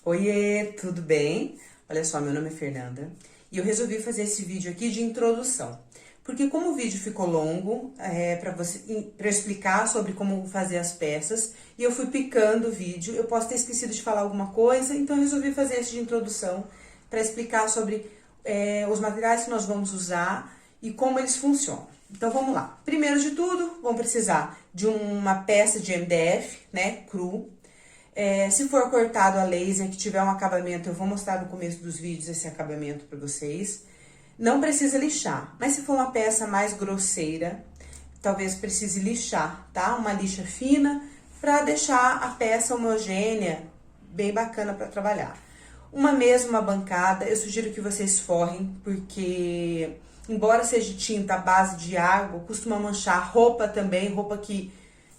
Oiê, tudo bem? Olha só, meu nome é Fernanda e eu resolvi fazer esse vídeo aqui de introdução. Porque como o vídeo ficou longo, para explicar sobre como fazer as peças, e eu fui picando o vídeo, eu posso ter esquecido de falar alguma coisa, então eu resolvi fazer esse de introdução para explicar sobre os materiais que nós vamos usar e como eles funcionam. Então vamos lá. Primeiro de tudo, vamos precisar de uma peça de MDF, né, cru. Se for cortado a laser, que tiver um acabamento, eu vou mostrar no começo dos vídeos esse acabamento para vocês. Não precisa lixar, mas se for uma peça mais grosseira, talvez precise lixar, tá? Uma lixa fina para deixar a peça homogênea, bem bacana para trabalhar. Uma mesa, uma bancada, eu sugiro que vocês forrem, porque embora seja tinta à base de água, costuma manchar roupa também, roupa que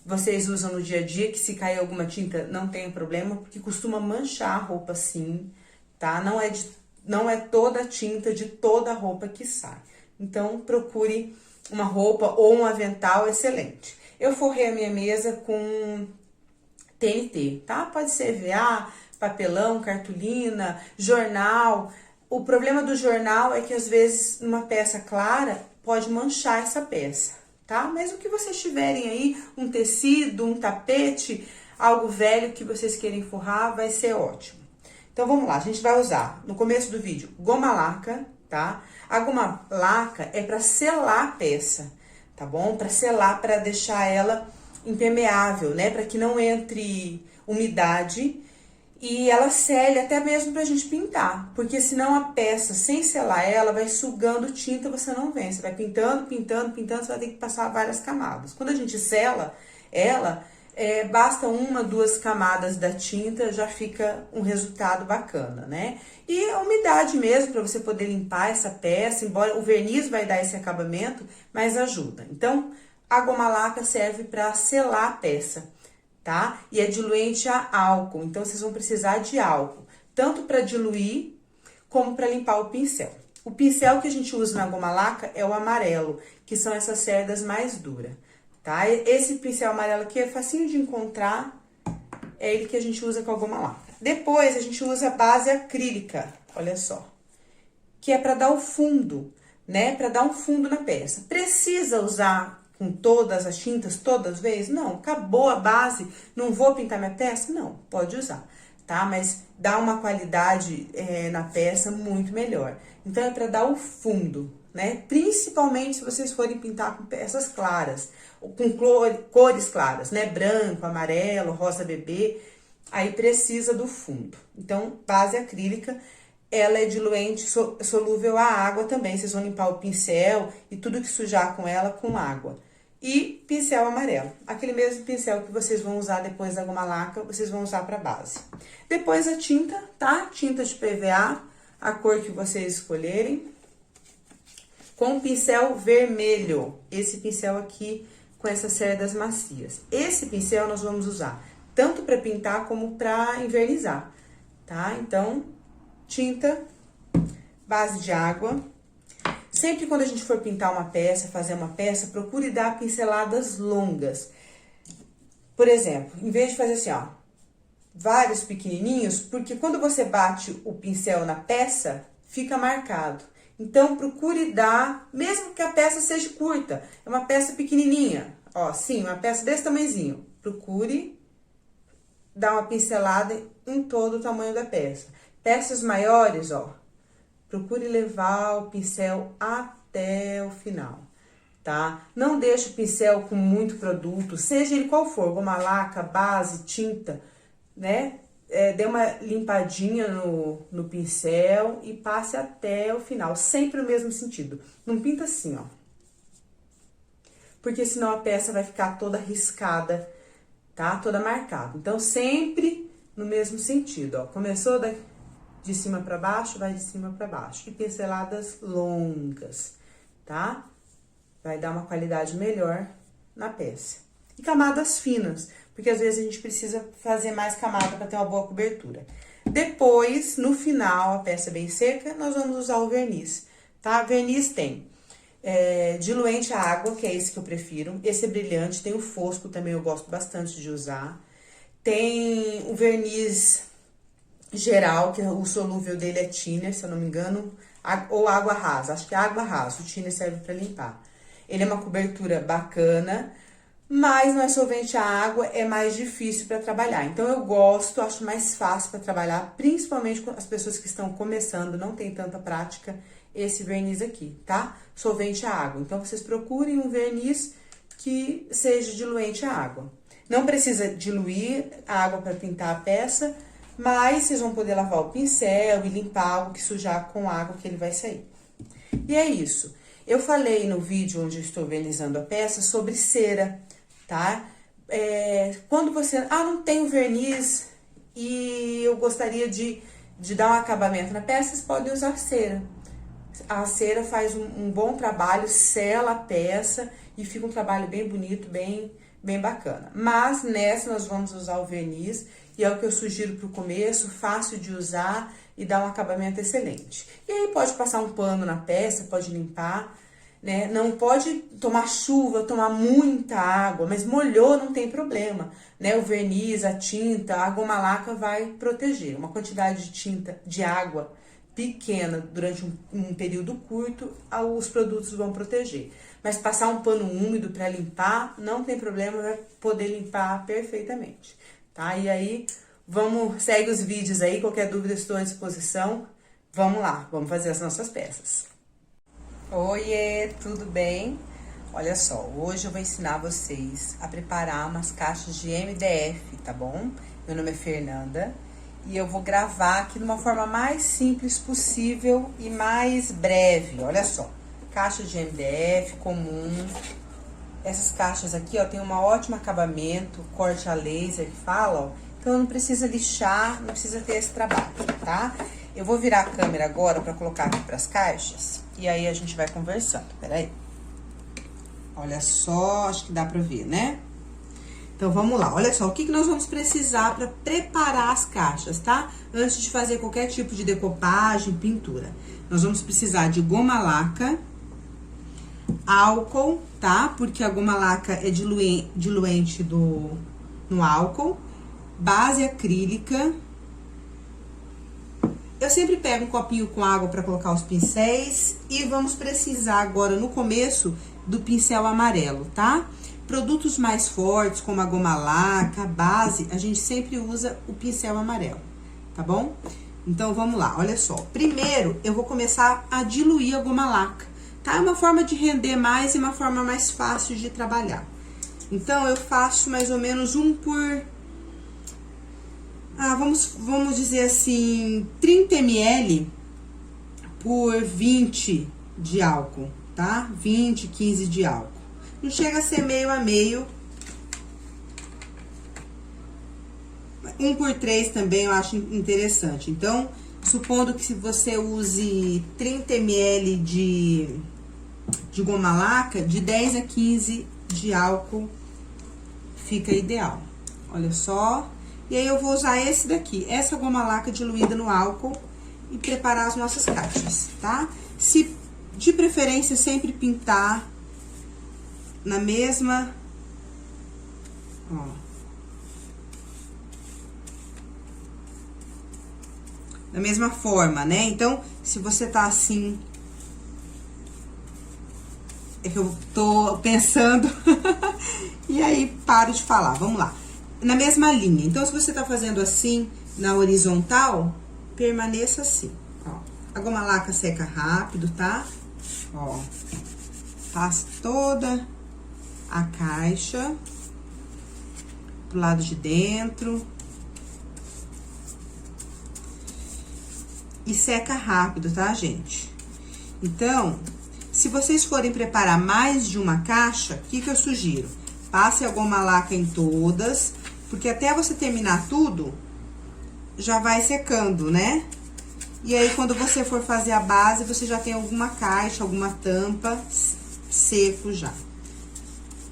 vocês usam no dia a dia, que se cair alguma tinta não tem problema, porque costuma manchar a roupa sim, tá? Não é toda a tinta de toda a roupa que sai. Então, procure uma roupa ou um avental excelente. Eu forrei a minha mesa com TNT, tá? Pode ser EVA, papelão, cartolina, jornal. O problema do jornal é que às vezes numa peça clara pode manchar essa peça, tá? Mas o que vocês tiverem aí, um tecido, um tapete, algo velho que vocês querem forrar, vai ser ótimo. Então vamos lá, a gente vai usar no começo do vídeo goma laca, tá? A goma laca é para selar a peça, tá bom? Para selar, para deixar ela impermeável, né? Para que não entre umidade e ela sele até mesmo pra gente pintar, porque senão a peça, sem selar ela, vai sugando tinta, você não vê. Você vai pintando, pintando, pintando, você vai ter que passar várias camadas. Quando a gente sela ela, basta uma, duas camadas da tinta, já fica um resultado bacana, né? E a umidade mesmo, para você poder limpar essa peça, embora o verniz vai dar esse acabamento, mas ajuda. Então, a goma laca serve para selar a peça, tá? E é diluente a álcool, então vocês vão precisar de álcool, tanto para diluir como para limpar o pincel. O pincel que a gente usa na goma laca é o amarelo, que são essas cerdas mais duras, tá? Esse pincel amarelo aqui é facinho de encontrar, é ele que a gente usa com a goma laca. Depois a gente usa a base acrílica, olha só, que é para dar o fundo, né? Para dar um fundo na peça. Precisa usar com todas as tintas, todas as vezes? Não, acabou a base, não vou pintar minha peça? Não, pode usar, tá? Mas dá uma qualidade na peça muito melhor. Então, é para dar o fundo, né? Principalmente se vocês forem pintar com peças claras, ou com cores claras, né? Branco, amarelo, rosa bebê, aí precisa do fundo. Então, base acrílica, ela é diluente, solúvel à água também. Vocês vão limpar o pincel e tudo que sujar com ela com água. E pincel amarelo, aquele mesmo pincel que vocês vão usar depois da goma laca, vocês vão usar para base. Depois a tinta, tá? Tinta de PVA, a cor que vocês escolherem. Com pincel vermelho, esse pincel aqui com essas cerdas macias. Esse pincel nós vamos usar tanto para pintar como para envernizar, tá? Então, tinta, base de água. Sempre quando a gente for pintar uma peça, fazer uma peça, procure dar pinceladas longas. Por exemplo, em vez de fazer assim, ó, vários pequenininhos, porque quando você bate o pincel na peça, fica marcado. Então, procure dar, mesmo que a peça seja curta, é uma peça pequenininha, ó, sim, uma peça desse tamanhozinho. Procure dar uma pincelada em todo o tamanho da peça. Peças maiores, ó, procure levar o pincel até o final, tá? Não deixe o pincel com muito produto, seja ele qual for, goma laca, base, tinta, né? Dê uma limpadinha no pincel e passe até o final, sempre no mesmo sentido. Não pinta assim, ó, porque senão a peça vai ficar toda riscada, tá? Toda marcada. Então, sempre no mesmo sentido, ó. Começou de cima para baixo, vai de cima para baixo. E pinceladas longas, tá? Vai dar uma qualidade melhor na peça. E camadas finas, porque às vezes a gente precisa fazer mais camada para ter uma boa cobertura. Depois, no final, a peça bem seca, nós vamos usar o verniz, tá? Verniz tem diluente a água, que é esse que eu prefiro. Esse é brilhante, tem o fosco também, eu gosto bastante de usar. Tem o verniz geral, que o solúvel dele é thinner, se eu não me engano, ou água rasa, acho que é água rasa, o thinner serve para limpar. Ele é uma cobertura bacana, mas não é solvente a água, é mais difícil para trabalhar. Então eu gosto, acho mais fácil para trabalhar, principalmente com as pessoas que estão começando, não tem tanta prática, esse verniz aqui, tá? Solvente a água. Então vocês procurem um verniz que seja diluente a água. Não precisa diluir a água para pintar a peça, mas vocês vão poder lavar o pincel e limpar o que sujar com água que ele vai sair. E é isso. Eu falei no vídeo onde eu estou vernizando a peça sobre cera, tá? Quando você... não tenho verniz e eu gostaria de dar um acabamento na peça, vocês podem usar cera. A cera faz um bom trabalho, sela a peça e fica um trabalho bem bonito, bem bacana. Mas nessa nós vamos usar o verniz e é o que eu sugiro para o começo, fácil de usar e dá um acabamento excelente. E aí pode passar um pano na peça, pode limpar, né? Não pode tomar chuva, tomar muita água, mas molhou não tem problema, né? O verniz, a tinta, a goma laca vai proteger. Uma quantidade de tinta, de água pequena durante um período curto, os produtos vão proteger. Mas passar um pano úmido para limpar, não tem problema, vai poder limpar perfeitamente, tá? E aí, segue os vídeos aí, qualquer dúvida estou à disposição. Vamos lá, vamos fazer as nossas peças. Oiê, tudo bem? Olha só, hoje eu vou ensinar vocês a preparar umas caixas de MDF, tá bom? Meu nome é Fernanda e eu vou gravar aqui de uma forma mais simples possível e mais breve, olha só. Caixa de MDF comum. Essas caixas aqui, ó, tem um ótimo acabamento, corte a laser que fala, ó. Então não precisa lixar, não precisa ter esse trabalho, tá? Eu vou virar a câmera agora pra colocar aqui pras caixas e aí a gente vai conversando, peraí. Olha só, acho que dá pra ver, né? Então, vamos lá. Olha só, o que nós vamos precisar para preparar as caixas, tá? Antes de fazer qualquer tipo de decopagem, pintura. Nós vamos precisar de goma laca, álcool, tá? Porque a goma laca é diluente no álcool, base acrílica. Eu sempre pego um copinho com água para colocar os pincéis e vamos precisar agora, no começo, do pincel amarelo, tá? Produtos mais fortes, como a goma laca, a base, a gente sempre usa o pincel amarelo, tá bom? Então, vamos lá, olha só. Primeiro, eu vou começar a diluir a goma laca, tá? É uma forma de render mais e uma forma mais fácil de trabalhar. Então, eu faço mais ou menos um por... vamos dizer assim, 30 ml por 20 de álcool, tá? 20, 15 de álcool. Não chega a ser meio a meio. 1 por 3 também eu acho interessante. Então, supondo que se você use 30 ml de goma laca, de 10 a 15 de álcool fica ideal. Olha só. E aí, eu vou usar esse daqui, essa goma laca diluída no álcool e preparar as nossas caixas, tá? De preferência, sempre pintar na mesma, ó, da mesma forma, né? Então, se você tá assim, é que eu tô pensando, e aí paro de falar, vamos lá. Na mesma linha, então, se você tá fazendo assim, na horizontal, permaneça assim, ó. A goma laca seca rápido, tá? Ó, faz toda a caixa pro lado de dentro e seca rápido, tá, gente? Então, se vocês forem preparar mais de uma caixa, o que eu sugiro? Passe a goma laca em todas, porque até você terminar tudo, já vai secando, né? E aí, quando você for fazer a base, você já tem alguma caixa, alguma tampa seco já.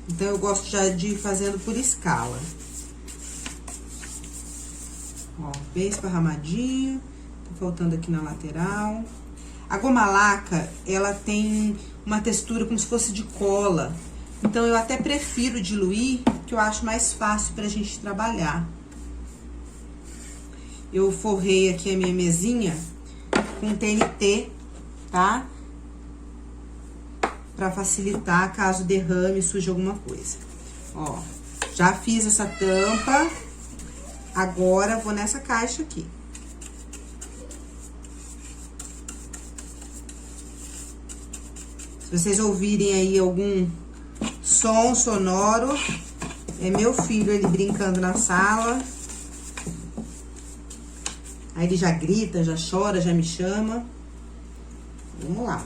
Então, eu gosto já de ir fazendo por escala. Ó, bem esparramadinho. Tá faltando aqui na lateral. A goma laca, ela tem uma textura como se fosse de cola. Então, eu até prefiro diluir, que eu acho mais fácil pra gente trabalhar. eu forrei aqui a minha mesinha com TNT, tá? Pra facilitar caso derrame, suje alguma coisa. Ó, já fiz essa tampa. Agora, vou nessa caixa aqui. Se vocês ouvirem aí algum som sonoro, é meu filho, ele brincando na sala. Aí ele já grita, já chora, já me chama. Vamos lá.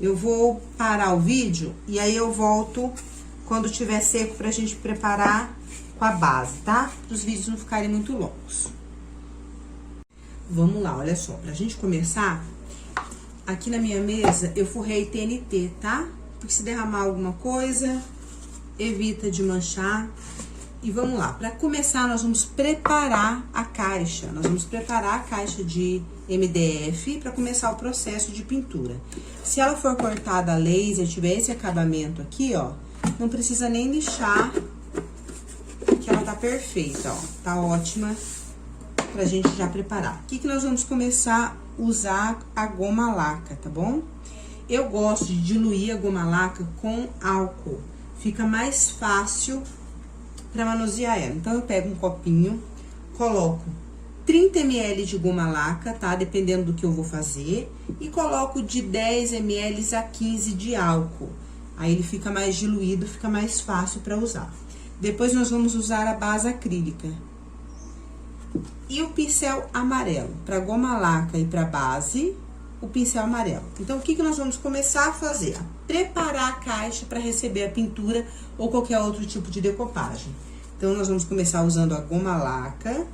Eu vou parar o vídeo e aí eu volto quando tiver seco pra gente preparar com a base, tá? Para os vídeos não ficarem muito longos. Vamos lá, olha só. Pra gente começar, aqui na minha mesa eu forrei TNT, tá? Porque se derramar alguma coisa, evita de manchar. E vamos lá, para começar nós vamos preparar a caixa. Nós vamos preparar a caixa de MDF para começar o processo de pintura. Se ela for cortada a laser, tiver esse acabamento aqui, ó, não precisa nem lixar, que ela tá perfeita, ó. Tá ótima pra gente já preparar. O que que nós vamos começar a usar? A goma laca, tá bom? Eu gosto de diluir a goma laca com álcool. Fica mais fácil para manusear ela. Então, eu pego um copinho, coloco 30 ml de goma laca, tá? Dependendo do que eu vou fazer. E coloco de 10 ml a 15 de álcool. Aí, ele fica mais diluído, fica mais fácil para usar. Depois, nós vamos usar a base acrílica. E o pincel amarelo. Para goma laca e para base, o pincel amarelo. Então, o que que nós vamos começar a fazer? A preparar a caixa para receber a pintura ou qualquer outro tipo de decopagem. Então, nós vamos começar usando a goma laca.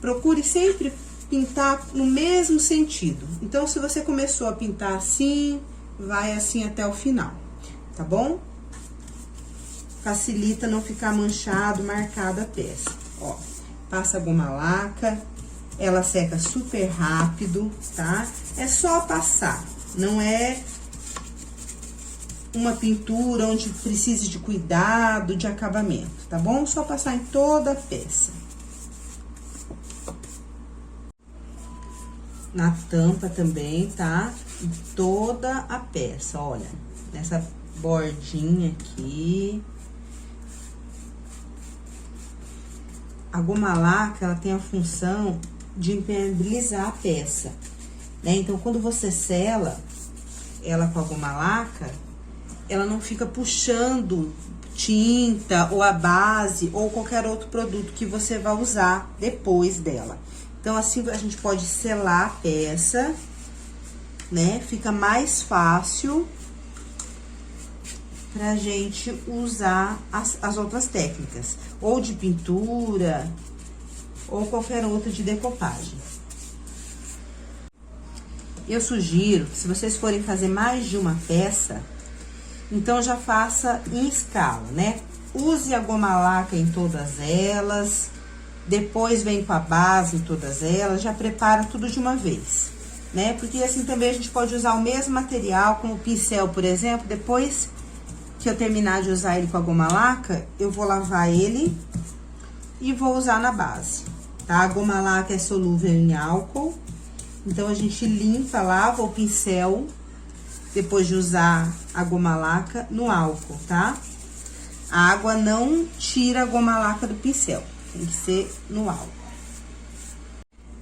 Procure sempre pintar no mesmo sentido. Então, se você começou a pintar assim, vai assim até o final, tá bom? Facilita não ficar manchado, marcada a peça. Ó, passa a goma laca. Ela seca super rápido, tá? É só passar, não é uma pintura onde precise de cuidado, de acabamento, tá bom? Só passar em toda a peça. Na tampa também, tá? Em toda a peça, olha. Nessa bordinha aqui. A goma laca, ela tem a função de impermeabilizar a peça, né? Então, quando você sela ela com a goma laca, ela não fica puxando tinta ou a base ou qualquer outro produto que você vai usar depois dela. Então, assim, a gente pode selar a peça, né? Fica mais fácil pra gente usar as outras técnicas, ou de pintura, ou qualquer outra de decopagem. Eu sugiro que se vocês forem fazer mais de uma peça, então já faça em escala, né? Use a goma laca em todas elas, depois vem com a base em todas elas, já prepara tudo de uma vez, né? Porque assim também a gente pode usar o mesmo material, como o pincel, por exemplo, depois que eu terminar de usar ele com a goma laca, eu vou lavar ele e vou usar na base, tá? A goma laca é solúvel em álcool, então a gente limpa, lava o pincel depois de usar a goma laca no álcool, tá? A água não tira a goma laca do pincel, tem que ser no álcool.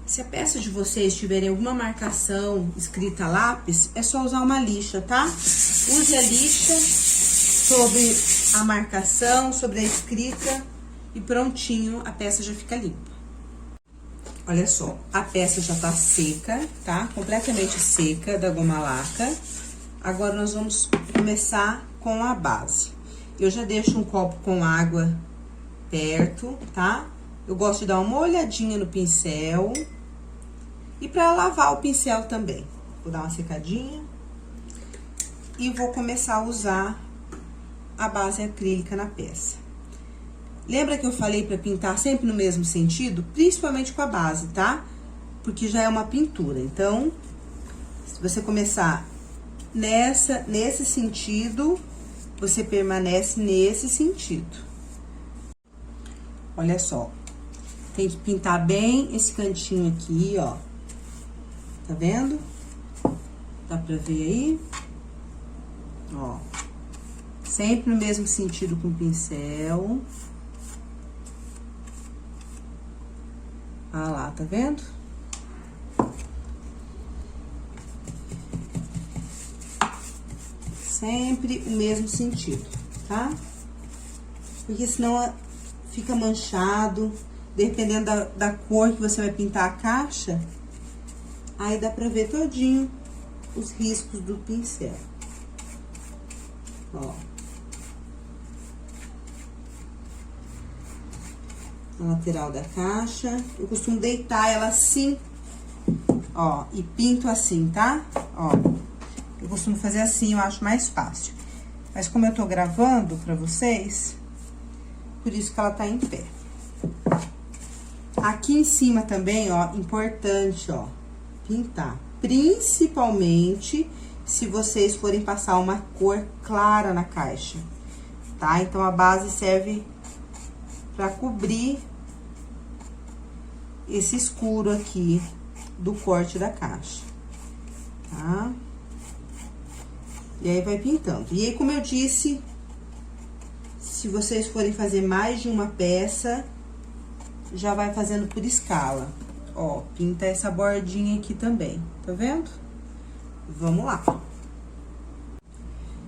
Se a peça de vocês tiverem alguma marcação escrita a lápis, é só usar uma lixa, tá? Use a lixa sobre a marcação, sobre a escrita e prontinho, a peça já fica limpa. Olha só, a peça já tá seca, tá? Completamente seca da goma laca. Agora, nós vamos começar com a base. Eu já deixo um copo com água perto, tá? Eu gosto de dar uma olhadinha no pincel. E pra lavar o pincel também. Vou dar uma secadinha. E vou começar a usar a base acrílica na peça. Lembra que eu falei pra pintar sempre no mesmo sentido? Principalmente com a base, tá? Porque já é uma pintura. Então, se você começar nesse sentido, você permanece nesse sentido. Olha só. Tem que pintar bem esse cantinho aqui, ó. Tá vendo? Dá pra ver aí? Ó. Sempre no mesmo sentido com o pincel. Ah lá, tá vendo? Sempre o mesmo sentido, tá? Porque senão fica manchado, dependendo da cor que você vai pintar a caixa, aí dá pra ver todinho os riscos do pincel. Ó. A lateral da caixa, eu costumo deitar ela assim, ó, e pinto assim, tá? Ó, eu costumo fazer assim, eu acho mais fácil. Mas como eu tô gravando pra vocês, por isso que ela tá em pé. Aqui em cima também, ó, importante, ó, pintar. Principalmente se vocês forem passar uma cor clara na caixa, tá? Então, a base serve pra cobrir esse escuro aqui do corte da caixa, tá? E aí, vai pintando. E aí, como eu disse, se vocês forem fazer mais de uma peça, já vai fazendo por escala. Ó, pinta essa bordinha aqui também, tá vendo? Vamos lá.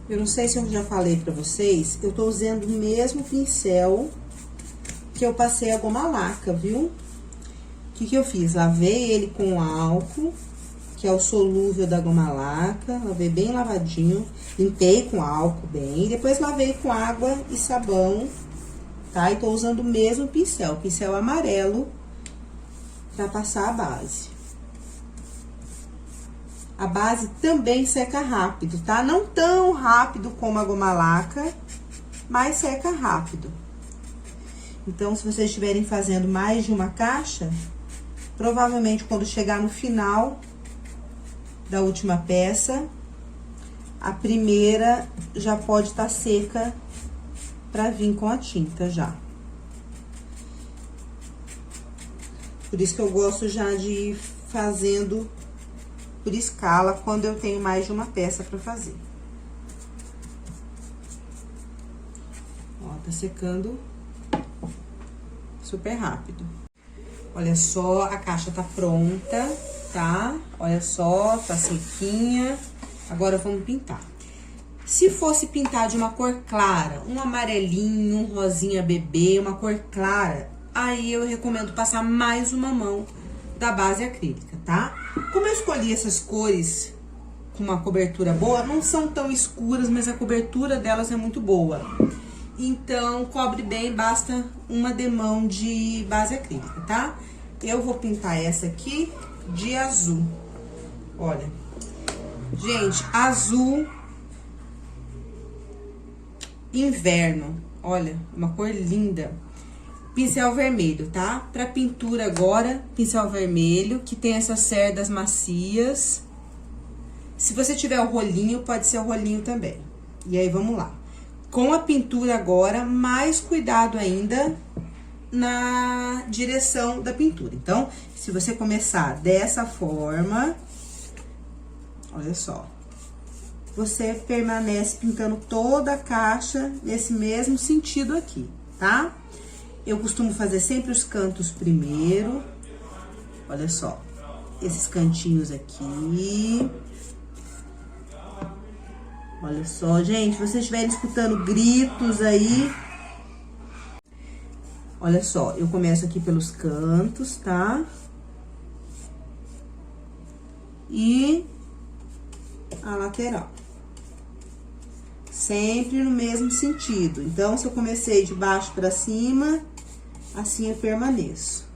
Eu não sei se eu já falei pra vocês, eu tô usando o mesmo pincel que eu passei a goma laca, viu? O que eu fiz? Lavei ele com álcool, que é o solúvel da goma laca, lavei bem lavadinho, limpei com álcool bem, depois lavei com água e sabão, tá? E tô usando o mesmo pincel, pincel amarelo, pra passar a base. A base também seca rápido, tá? Não tão rápido como a goma laca, mas seca rápido. Então, se vocês estiverem fazendo mais de uma caixa, provavelmente quando chegar no final da última peça, a primeira já pode estar seca pra vir com a tinta já. Por isso que eu gosto já de ir fazendo por escala quando eu tenho mais de uma peça pra fazer. Ó, tá secando super rápido. Olha só, a caixa tá pronta, tá? Olha só, tá sequinha. Agora vamos pintar. Se fosse pintar de uma cor clara, um amarelinho, um rosinha bebê, uma cor clara, aí eu recomendo passar mais uma mão da base acrílica, tá? Como eu escolhi essas cores com uma cobertura boa, não são tão escuras, mas a cobertura delas é muito boa. Então, cobre bem, basta uma demão de base acrílica, tá? Eu vou pintar essa aqui de azul. Olha, gente, azul inverno. Olha, uma cor linda. Pincel vermelho, tá? Pra pintura agora, pincel vermelho, que tem essas cerdas macias. Se você tiver o rolinho, pode ser o rolinho também. E aí, vamos lá. Com a pintura agora, mais cuidado ainda na direção da pintura. Então, se você começar dessa forma, olha só, você permanece pintando toda a caixa nesse mesmo sentido aqui, tá? Eu costumo fazer sempre os cantos primeiro, olha só, esses cantinhos aqui. Olha só, gente, se vocês estiverem escutando gritos aí, olha só, eu começo aqui pelos cantos, tá? E a lateral. Sempre no mesmo sentido. Então, se eu comecei de baixo pra cima, assim eu permaneço.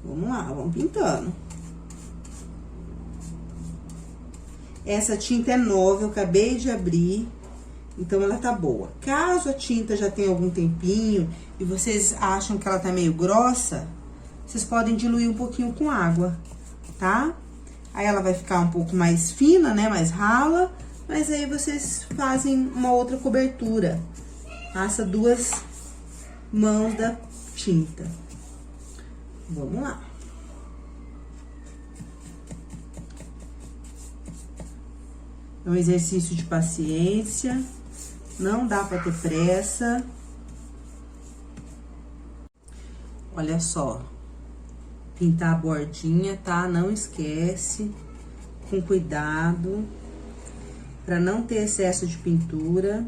Vamos lá, vamos pintando. Essa tinta é nova, eu acabei de abrir, então ela tá boa. Caso a tinta já tenha algum tempinho e vocês acham que ela tá meio grossa, vocês podem diluir um pouquinho com água, tá? Aí ela vai ficar um pouco mais fina, né, mais rala, mas aí vocês fazem uma outra cobertura. Passa 2 mãos da tinta. Vamos lá. É um exercício de paciência, não dá pra ter pressa. Olha só, pintar a bordinha, tá? Não esquece, com cuidado, pra não ter excesso de pintura.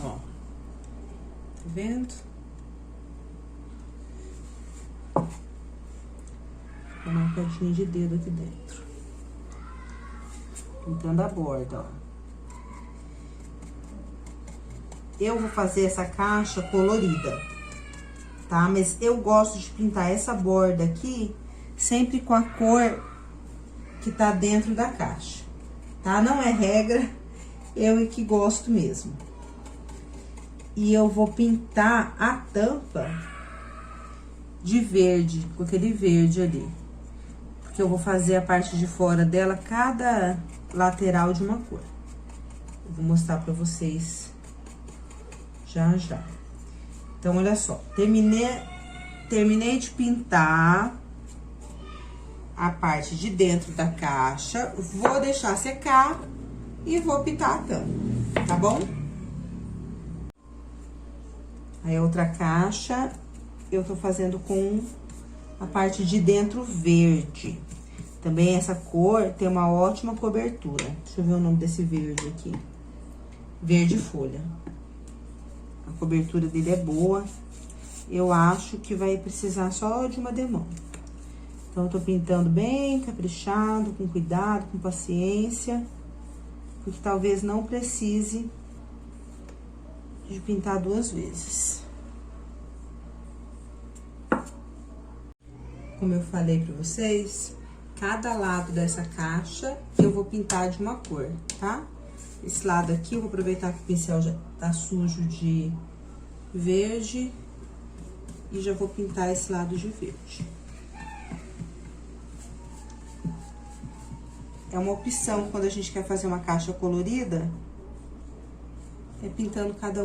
Ó, tá vendo? Uma marcadinha de dedo aqui dentro. Pintando a borda, ó. Eu vou fazer essa caixa colorida, tá? Mas eu gosto de pintar essa borda aqui sempre com a cor que tá dentro da caixa, tá? Não é regra, eu é que gosto mesmo. E eu vou pintar a tampa de verde, com aquele verde ali. Porque eu vou fazer a parte de fora dela, cada lateral de uma cor. Eu vou mostrar pra vocês já já. Então, olha só, terminei de pintar a parte de dentro da caixa, vou deixar secar e vou pintar a tampa, tá bom? Aí, a outra caixa, eu tô fazendo com a parte de dentro verde. Também essa cor tem uma ótima cobertura. Deixa eu ver o nome desse verde aqui. Verde folha. A cobertura dele é boa. Eu acho que vai precisar só de uma demão. Então, eu tô pintando bem caprichado, com cuidado, com paciência. Porque talvez não precise de pintar 2 vezes. Como eu falei pra vocês, cada lado dessa caixa eu vou pintar de uma cor, tá? Esse lado aqui eu vou aproveitar que o pincel já tá sujo de verde e já vou pintar esse lado de verde. É uma opção quando a gente quer fazer uma caixa colorida, é pintando cada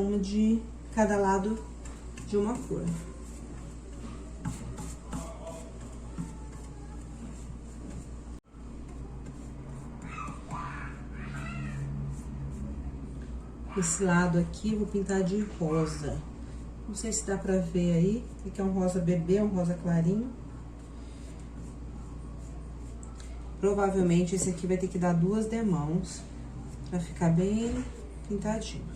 lado de uma cor. Esse lado aqui, vou pintar de rosa. Não sei se dá pra ver aí, aqui é um rosa bebê, um rosa clarinho. Provavelmente esse aqui vai ter que dar 2 demãos pra ficar bem pintadinho.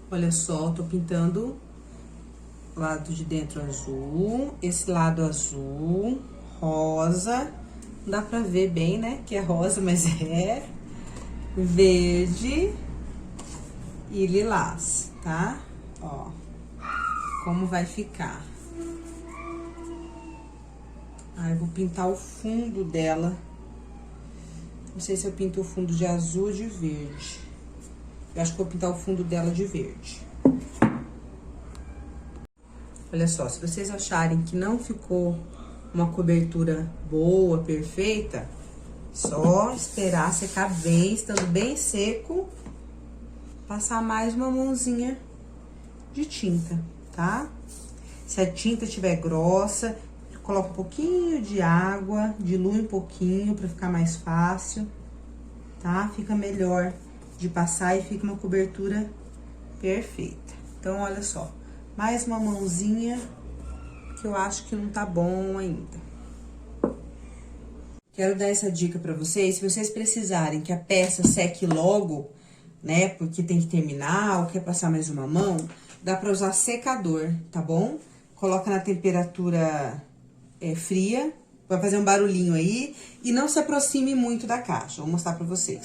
Olha só, tô pintando o lado de dentro azul, esse lado azul, rosa, não dá pra ver bem, né, que é rosa, mas é verde e lilás, tá? Ó, como vai ficar. Aí, eu vou pintar o fundo dela. Não sei se eu pinto o fundo de azul ou de verde. Eu acho que vou pintar o fundo dela de verde. Olha só, se vocês acharem que não ficou uma cobertura boa, perfeita, só esperar secar bem, estando bem seco, passar mais uma mãozinha de tinta, tá? Se a tinta estiver grossa, coloca um pouquinho de água, dilui um pouquinho pra ficar mais fácil, tá? Fica melhor de passar e fica uma cobertura perfeita. Então, olha só, mais uma mãozinha que eu acho que não tá bom ainda. Quero dar essa dica pra vocês, se vocês precisarem que a peça seque logo, né, porque tem que terminar ou quer passar mais uma mão, dá pra usar secador, tá bom? Coloca na temperatura fria, vai fazer um barulhinho aí e não se aproxime muito da caixa. Vou mostrar pra vocês.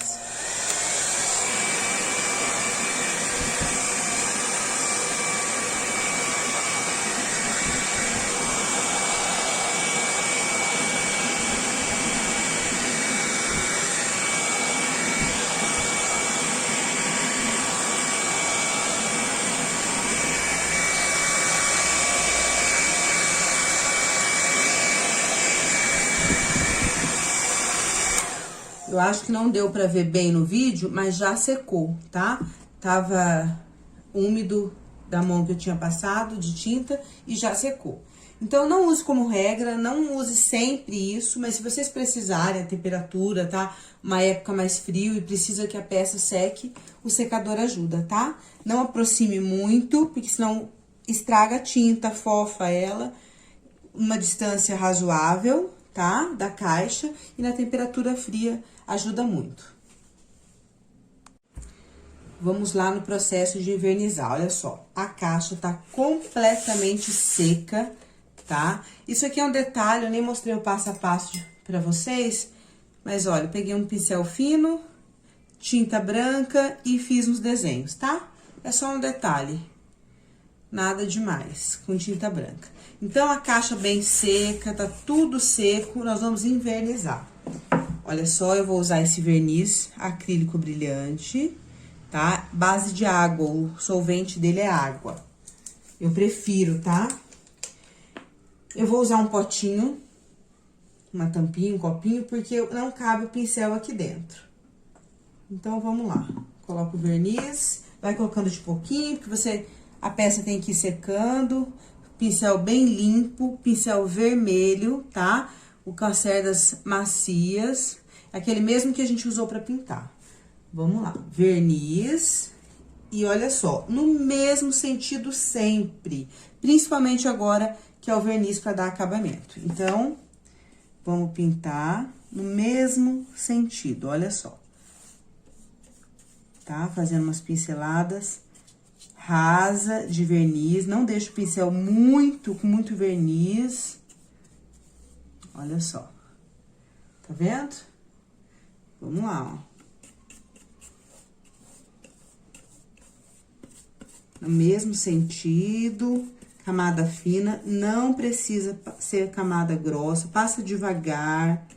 Eu acho que não deu pra ver bem no vídeo, mas já secou, tá? Tava úmido da mão que eu tinha passado de tinta e já secou. Então, não use como regra, não use sempre isso, mas se vocês precisarem, a temperatura, tá? Uma época mais frio e precisa que a peça seque, o secador ajuda, tá? Não aproxime muito, porque senão estraga a tinta, fofa ela. Uma distância razoável, tá? Da caixa, e na temperatura fria ajuda muito. Vamos lá no processo de envernizar, olha só. A caixa tá completamente seca, tá? Isso aqui é um detalhe, eu nem mostrei o passo a passo pra vocês, mas olha, eu peguei um pincel fino, tinta branca e fiz uns desenhos, tá? É só um detalhe, nada demais, com tinta branca. Então, a caixa bem seca, tá tudo seco, nós vamos invernizar. Olha só, eu vou usar esse verniz acrílico brilhante, tá? Base de água, o solvente dele é água. Eu prefiro, tá? Eu vou usar um potinho, uma tampinha, um copinho, porque não cabe o pincel aqui dentro. Então, vamos lá. Coloca o verniz, vai colocando de pouquinho, porque a peça tem que ir secando. Pincel bem limpo, pincel vermelho, tá? O com as cerdas macias, aquele mesmo que a gente usou pra pintar. Vamos lá, verniz, e olha só, no mesmo sentido sempre, principalmente agora que é o verniz pra dar acabamento. Então, vamos pintar no mesmo sentido, olha só. Tá? Fazendo umas pinceladas rasa de verniz, não deixa o pincel com muito verniz. Olha só. Tá vendo? Vamos lá, ó. No mesmo sentido, camada fina, não precisa ser camada grossa, passa devagar,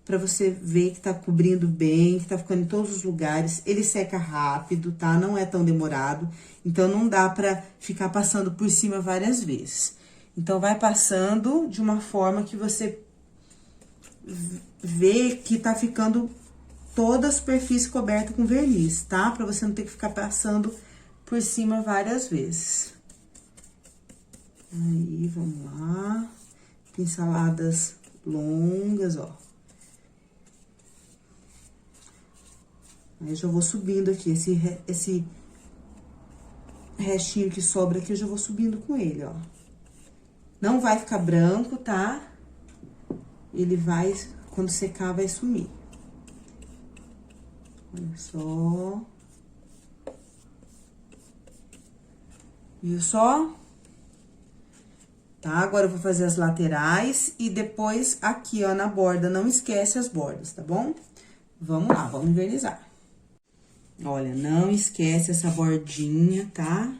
pra você ver que tá cobrindo bem, que tá ficando em todos os lugares. Ele seca rápido, tá? Não é tão demorado, então não dá pra ficar passando por cima várias vezes. Então, vai passando de uma forma que você vê que tá ficando toda a superfície coberta com verniz, tá? Pra você não ter que ficar passando por cima várias vezes. Aí, vamos lá. Pinceladas longas, ó. Aí, já vou subindo aqui, esse restinho que sobra aqui, eu já vou subindo com ele, ó. Não vai ficar branco, tá? Ele vai, quando secar, vai sumir. Olha só. Viu só? Tá? Agora, eu vou fazer as laterais e depois aqui, ó, na borda. Não esquece as bordas, tá bom? Vamos lá, vamos invernizar. Olha, não esquece essa bordinha, tá?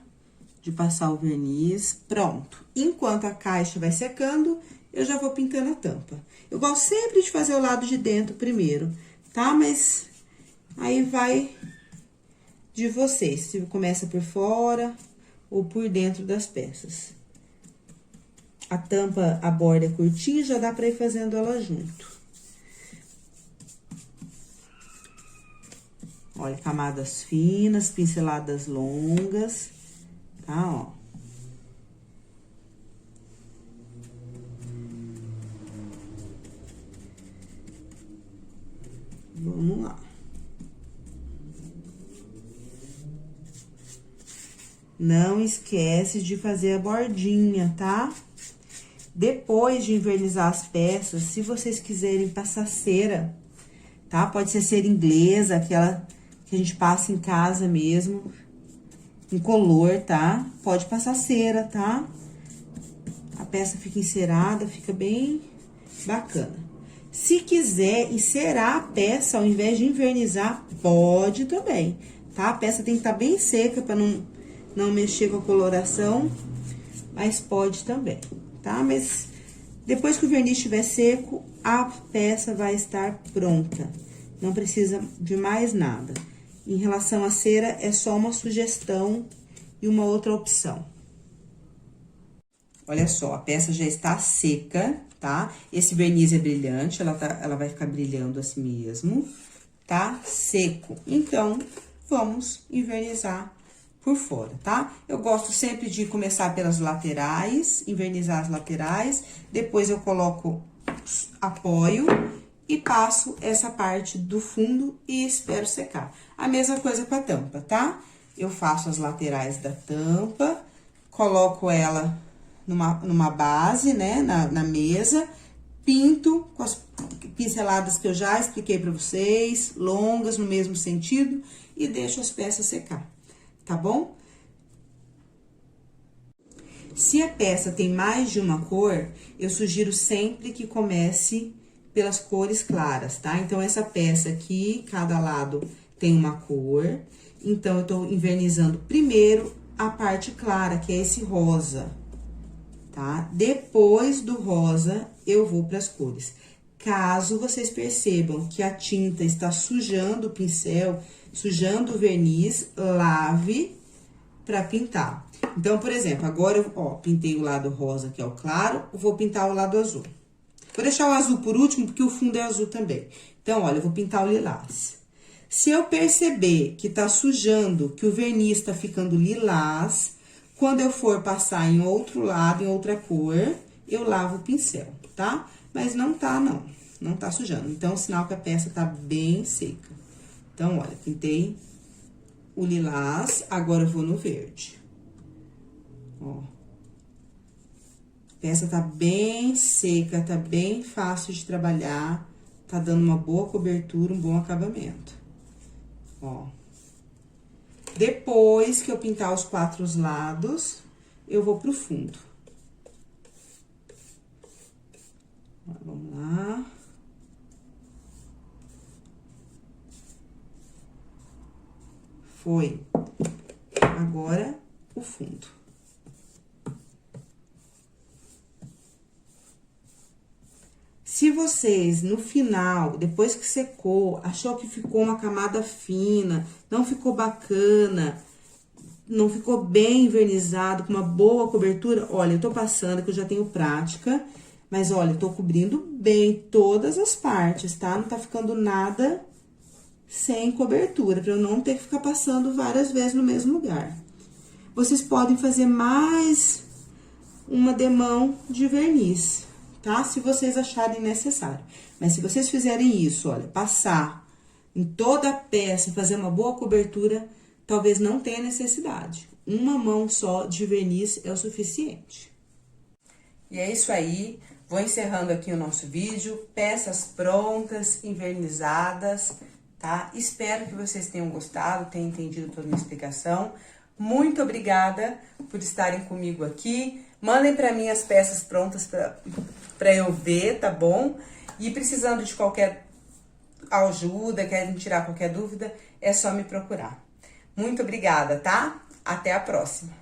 De passar o verniz. Pronto. Enquanto a caixa vai secando, eu já vou pintando a tampa. Eu gosto sempre de fazer o lado de dentro primeiro, tá? Mas aí vai de vocês, se começa por fora ou por dentro das peças. A tampa, a borda é curtinha, já dá pra ir fazendo ela junto. Olha, camadas finas, pinceladas longas, tá, ó. Vamos lá. Não esquece de fazer a bordinha, tá? Depois de invernizar as peças, se vocês quiserem passar cera, tá? Pode ser cera inglesa, aquela que a gente passa em casa mesmo, incolor, tá? Pode passar cera, tá? A peça fica encerada, fica bem bacana. Se quiser encerar a peça, ao invés de invernizar, pode também, tá? A peça tem que estar bem seca para não mexer com a coloração, mas pode também, tá? Mas depois que o verniz estiver seco, a peça vai estar pronta. Não precisa de mais nada. Em relação à cera, é só uma sugestão e uma outra opção. Olha só, a peça já está seca, tá? Esse verniz é brilhante, ela vai ficar brilhando assim mesmo, tá? Seco. Então, vamos invernizar por fora, tá? Eu gosto sempre de começar pelas laterais, invernizar as laterais, depois eu coloco apoio e passo essa parte do fundo e espero secar. A mesma coisa com a tampa, tá? Eu faço as laterais da tampa, coloco ela numa base, né, na mesa, pinto com as pinceladas que eu já expliquei pra vocês, longas no mesmo sentido, e deixo as peças secar, tá bom? Se a peça tem mais de uma cor, eu sugiro sempre que comece pelas cores claras, tá? Então, essa peça aqui, cada lado tem uma cor, então, eu tô invernizando primeiro a parte clara, que é esse rosa, tá? Depois do rosa, eu vou para as cores. Caso vocês percebam que a tinta está sujando o pincel, sujando o verniz, lave para pintar. Então, por exemplo, agora eu, pintei o lado rosa, que é o claro, eu vou pintar o lado azul. Vou deixar o azul por último, porque o fundo é azul também. Então, olha, eu vou pintar o lilás. Se eu perceber que tá sujando, que o verniz tá ficando lilás, quando eu for passar em outro lado, em outra cor, eu lavo o pincel, tá? Mas não tá, não tá sujando. Então, sinal que a peça tá bem seca. Então, olha, pintei o lilás, agora eu vou no verde. Ó. A peça tá bem seca, tá bem fácil de trabalhar, tá dando uma boa cobertura, um bom acabamento. Ó. Depois que eu pintar os 4 lados, eu vou pro fundo. Vamos lá. Foi. Agora, o fundo. Se vocês, no final, depois que secou, achou que ficou uma camada fina, não ficou bacana, não ficou bem envernizado, com uma boa cobertura, olha, eu tô passando, que eu já tenho prática, mas olha, eu tô cobrindo bem todas as partes, tá? Não tá ficando nada sem cobertura, pra eu não ter que ficar passando várias vezes no mesmo lugar. Vocês podem fazer mais uma demão de verniz, tá? Se vocês acharem necessário. Mas se vocês fizerem isso, olha, passar em toda a peça, fazer uma boa cobertura, talvez não tenha necessidade. Uma mão só de verniz é o suficiente. E é isso aí. Vou encerrando aqui o nosso vídeo. Peças prontas, envernizadas, tá? Espero que vocês tenham gostado, tenham entendido toda a minha explicação. Muito obrigada por estarem comigo aqui. Mandem para mim as peças prontas para eu ver, tá bom? E precisando de qualquer ajuda, querem tirar qualquer dúvida, é só me procurar. Muito obrigada, tá? Até a próxima!